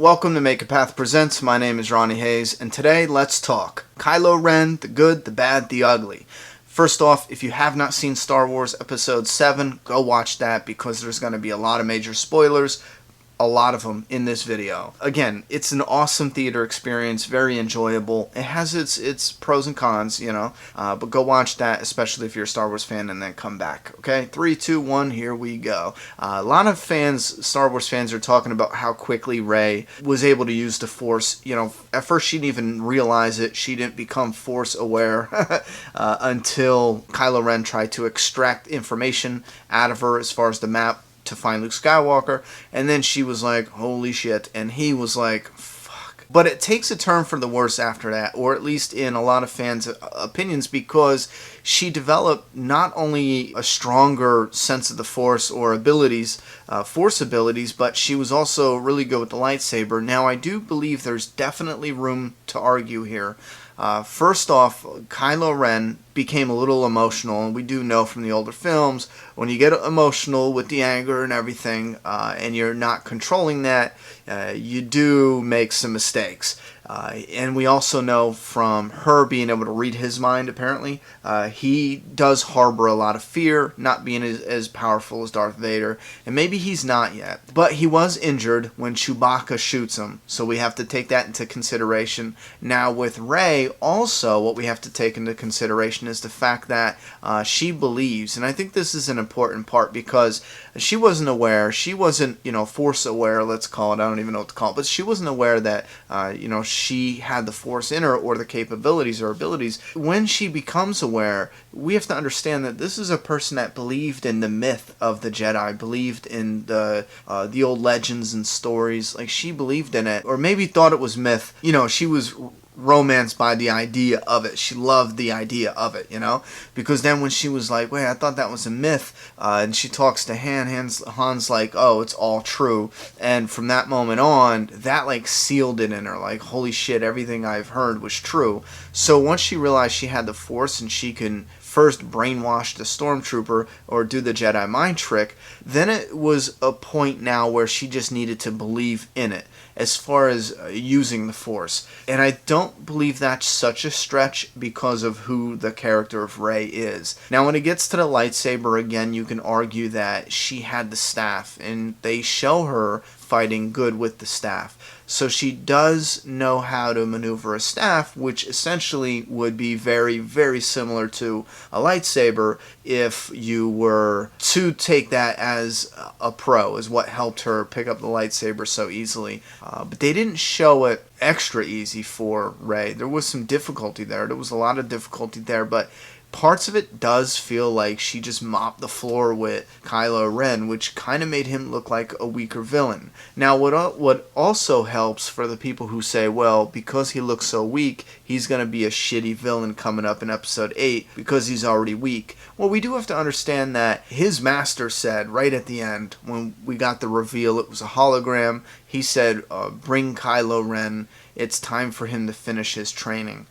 welcome to Make a Path Presents. My name is Ronnie Hayes, and today let's talk Kylo Ren, the good, the bad, the ugly. First off, if you have not seen Star Wars Episode 7, go watch that because there's going to be a lot of major spoilers. A lot of them in this video. Again, it's an awesome theater experience, very enjoyable. It has its pros and cons, but go watch that, especially if you're a Star Wars fan, and then come back. Okay, 3, 2, 1, here we go. A lot of fans, Star Wars fans, are talking about how quickly Rey was able to use the Force. At first she didn't even realize it. She didn't become Force aware until Kylo Ren tried to extract information out of her as far as the map to find Luke Skywalker, and then she was like, holy shit, and he was like, fuck. But it takes a turn for the worse after that, or at least in a lot of fans' opinions, because she developed not only a stronger sense of the Force or abilities, Force abilities, but she was also really good with the lightsaber. Now, I do believe there's definitely room to argue here. First off, Kylo Ren became a little emotional, and we do know from the older films, when you get emotional with the anger and everything, and you're not controlling that, you do make some mistakes. And we also know from her being able to read his mind, apparently, he does harbor a lot of fear, not being as powerful as Darth Vader, and maybe he's not yet. But he was injured when Chewbacca shoots him, so we have to take that into consideration. Now with Rey, also, what we have to take into consideration is the fact that she believes, and I think this is an important part because she wasn't aware, she wasn't, Force aware, let's call it, I don't even know what to call it, but she wasn't aware that, she had the Force in her or the capabilities or abilities. When she becomes aware, we have to understand that this is a person that believed in the myth of the Jedi, believed in the old legends and stories. Like, she believed in it, or maybe thought it was myth. She was romanced by the idea of it. She loved the idea of it, because then when she was like, wait, I thought that was a myth, and she talks to Han's like, oh, it's all true, and from that moment on, that like sealed it in her, like, holy shit, everything I've heard was true. So once she realized she had the Force and she can first brainwash the stormtrooper or do the Jedi mind trick, then it was a point now where she just needed to believe in it as far as using the Force. And I don't believe that's such a stretch because of who the character of Rey is. Now when it gets to the lightsaber, again, you can argue that she had the staff, and they show her fighting good with the staff. So she does know how to maneuver a staff, which essentially would be very, very similar to a lightsaber if you were to take that as a pro, is what helped her pick up the lightsaber so easily. But they didn't show it extra easy for Rey. There was some difficulty there. There was a lot of difficulty there, but parts of it does feel like she just mopped the floor with Kylo Ren, which kind of made him look like a weaker villain. Now, what also helps for the people who say, well, because he looks so weak, he's going to be a shitty villain coming up in Episode 8 because he's already weak. Well, we do have to understand that his master said right at the end, when we got the reveal, it was a hologram, he said, bring Kylo Ren, it's time for him to finish his training.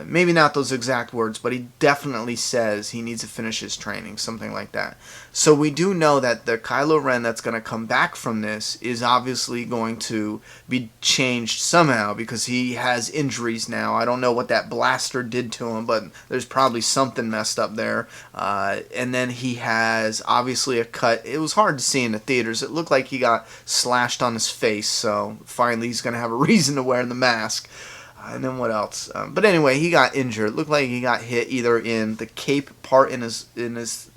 Maybe not those exact words, but he definitely says he needs to finish his training, something like that. So we do know that the Kylo Ren that's going to come back from this is obviously going to be changed somehow because he has injuries now. I don't know what that blaster did to him, but there's probably something messed up there. And then he has obviously a cut. It was hard to see in the theaters. It looked like he got slashed on his face, so finally he's going to have a reason to wear the mask. And then what else? But anyway, he got injured. It looked like he got hit either in the cape part in his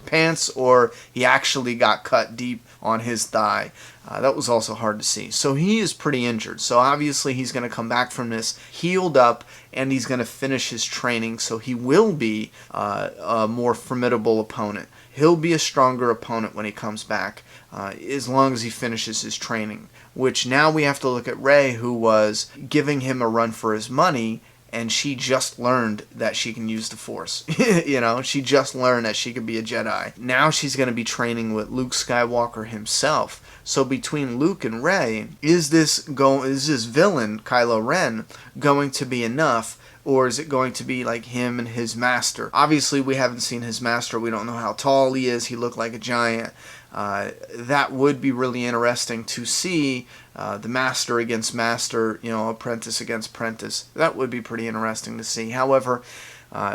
pants, or he actually got cut deep on his thigh. That was also hard to see. So he is pretty injured. So obviously he's going to come back from this healed up, and he's going to finish his training. So he will be a more formidable opponent. He'll be a stronger opponent when he comes back, as long as he finishes his training. Which now we have to look at Rey, who was giving him a run for his money, and she just learned that she can use the Force. She just learned that she could be a Jedi. Now she's going to be training with Luke Skywalker himself. So between Luke and Rey, is this villain, Kylo Ren, going to be enough? Or is it going to be like him and his master? Obviously, we haven't seen his master. We don't know how tall he is. He looked like a giant. that would be really interesting to see. The master against master, apprentice against apprentice. That would be pretty interesting to see. However,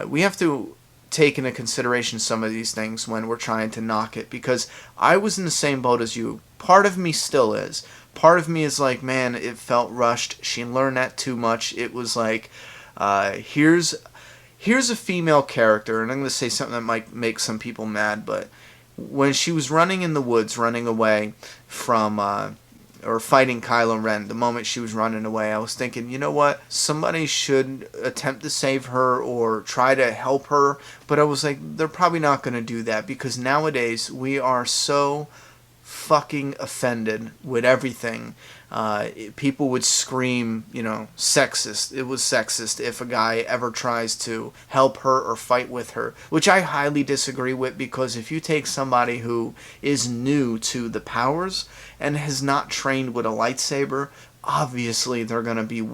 we have to take into consideration some of these things when we're trying to knock it, because I was in the same boat as you. Part of me still is. Part of me is like, man, it felt rushed. She learned that too much. It was like, here's a female character, and I'm going to say something that might make some people mad, but when she was running in the woods, running away from, or fighting Kylo Ren, the moment she was running away, I was thinking, you know what? Somebody should attempt to save her or try to help her. But I was like, they're probably not going to do that, because nowadays we are so fucking offended with everything. People would scream, sexist. It was sexist if a guy ever tries to help her or fight with her, which I highly disagree with, because if you take somebody who is new to the powers and has not trained with a lightsaber, obviously they're going to be,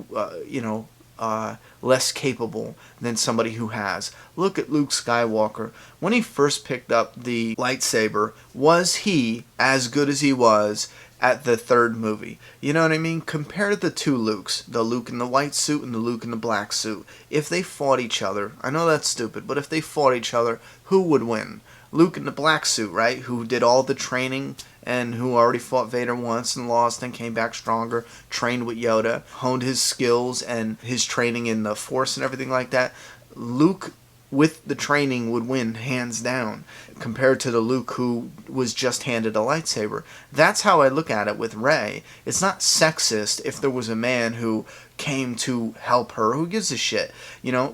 less capable than somebody who has. Look at Luke Skywalker. When he first picked up the lightsaber, was he as good as he was at the third movie? You know what I mean? Compare the two Lukes, the Luke in the white suit and the Luke in the black suit. If they fought each other, I know that's stupid, but if they fought each other, who would win? Luke in the black suit, right? Who did all the training and who already fought Vader once and lost and came back stronger, trained with Yoda, honed his skills and his training in the Force and everything like that. Luke with the training would win hands down, compared to the Luke who was just handed a lightsaber. That's how I look at it with Rey. It's not sexist if there was a man who came to help her. Who gives a shit?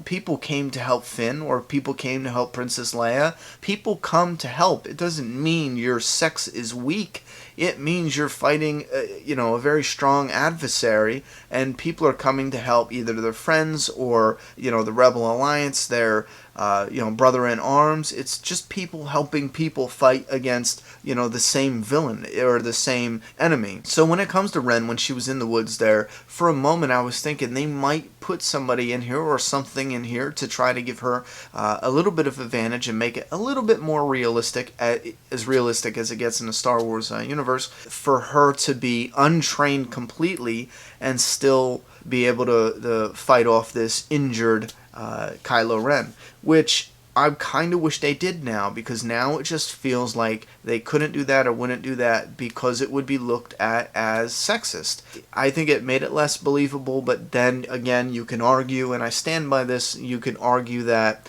People came to help Finn, or people came to help Princess Leia. People come to help. It doesn't mean your sex is weak. It means you're fighting, a very strong adversary, and people are coming to help either their friends or, the Rebel Alliance, their, brother in arms. It's just people helping people fight against, the same villain or the same enemy. So when it comes to Ren, when she was in the woods there, for a moment I was thinking they might put somebody in here or something in here to try to give her a little bit of advantage and make it a little bit more realistic, as realistic as it gets in the Star Wars universe, for her to be untrained completely and still be able to fight off this injured Kylo Ren, which I kind of wish they did now, because now it just feels like they couldn't do that or wouldn't do that because it would be looked at as sexist. I think it made it less believable, but then again, you can argue, and I stand by this, you can argue that,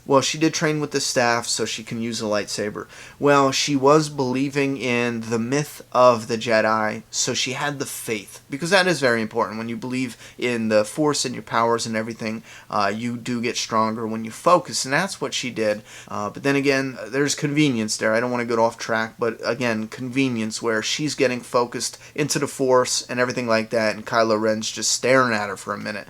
well, she did train with the staff, so she can use a lightsaber. Well, she was believing in the myth of the Jedi, so she had the faith, because that is very important. When you believe in the Force and your powers and everything, you do get stronger when you focus, and that's what she did. But then again, there's convenience there. I don't want to get off track, but again, convenience where she's getting focused into the Force and everything like that, and Kylo Ren's just staring at her for a minute.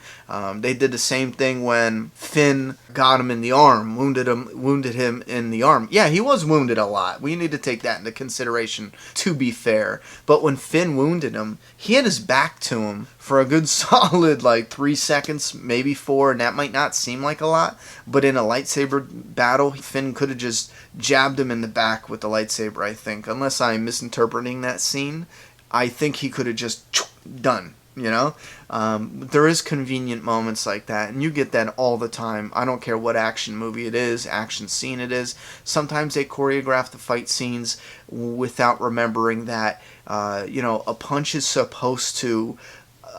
They did the same thing when Finn got him in the arm, wounded him in the arm. Yeah, he was wounded a lot. We need to take that into consideration, to be fair. But when Finn wounded him, he had his back to him for a good solid 3 seconds, maybe 4, and that might not seem like a lot, but in a lightsaber battle, Finn could have just jabbed him in the back with the lightsaber, I think. Unless I'm misinterpreting that scene, I think he could have just done. There is convenient moments like that, and you get that all the time. I don't care what action movie it is, action scene it is. Sometimes they choreograph the fight scenes without remembering that, a punch is supposed to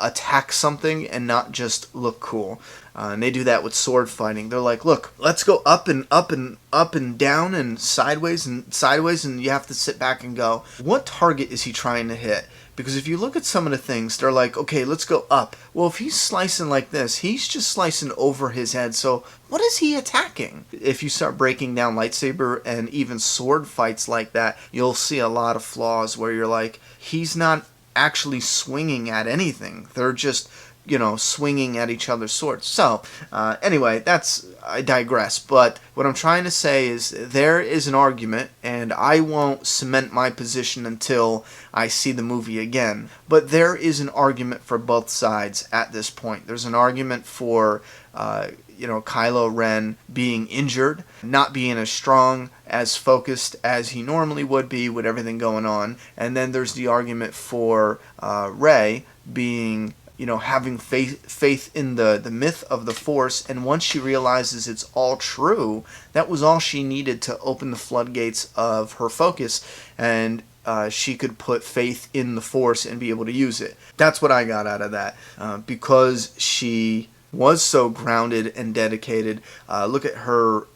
attack something and not just look cool. And they do that with sword fighting. They're like, look, let's go up and up and up and down and sideways, and you have to sit back and go, what target is he trying to hit? Because if you look at some of the things, they're like, okay, let's go up. Well, if he's slicing like this, he's just slicing over his head. So what is he attacking? If you start breaking down lightsaber and even sword fights like that, you'll see a lot of flaws where you're like, he's not actually swinging at anything. They're just swinging at each other's swords. So, anyway, I digress. But what I'm trying to say is there is an argument, and I won't cement my position until I see the movie again. But there is an argument for both sides at this point. There's an argument for Kylo Ren being injured, not being as strong, as focused as he normally would be with everything going on. And then there's the argument for Rey being, having faith in the myth of the Force. And once she realizes it's all true, that was all she needed to open the floodgates of her focus. And she could put faith in the Force and be able to use it. That's what I got out of that. Because she was so grounded and dedicated. Look at her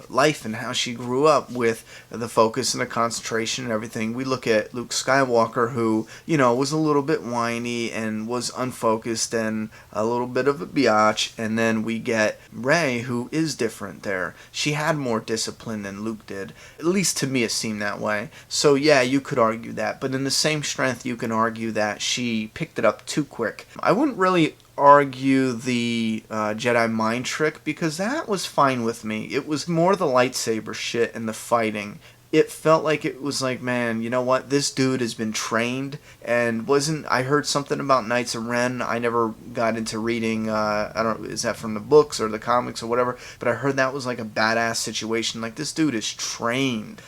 life and how she grew up with the focus and the concentration and everything. We look at Luke Skywalker, who, was a little bit whiny and was unfocused and a little bit of a biatch. And then we get Rey, who is different there. She had more discipline than Luke did. At least to me it seemed that way. So yeah, you could argue that. But in the same strength, you can argue that she picked it up too quick. I wouldn't really argue the Jedi mind trick, because that was fine with me. It was more the lightsaber shit and the fighting. It felt like it was like, man, you know what? This dude has been trained, and I heard something about Knights of Ren. I never got into reading, is that from the books or the comics or whatever, but I heard that was like a badass situation. Like, this dude is trained.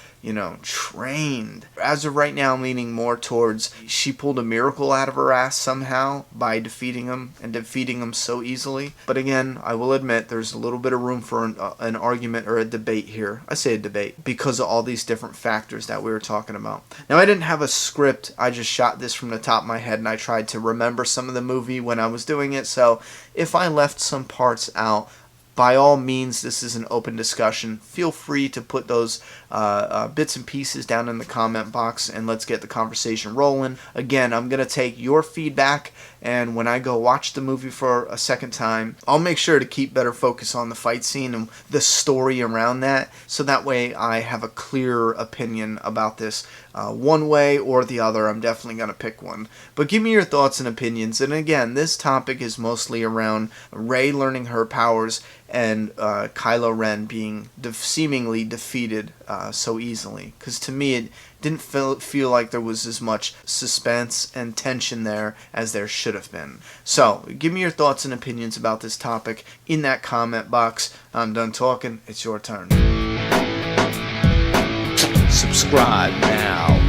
Trained. As of right now, I'm leaning more towards she pulled a miracle out of her ass somehow by defeating him so easily. But again, I will admit there's a little bit of room for an argument or a debate here. I say a debate because of all these different factors that we were talking about. Now, I didn't have a script. I just shot this from the top of my head, and I tried to remember some of the movie when I was doing it. So if I left some parts out, by all means, this is an open discussion. Feel free to put those bits and pieces down in the comment box, and let's get the conversation rolling. Again, I'm going to take your feedback, and when I go watch the movie for a second time, I'll make sure to keep better focus on the fight scene and the story around that, so that way I have a clearer opinion about this. One way or the other, I'm definitely going to pick one. But give me your thoughts and opinions. And again, this topic is mostly around Rey learning her powers and Kylo Ren being seemingly defeated so easily. Because to me, it didn't feel like there was as much suspense and tension there as there should have been. So, give me your thoughts and opinions about this topic in that comment box. I'm done talking. It's your turn. Subscribe now.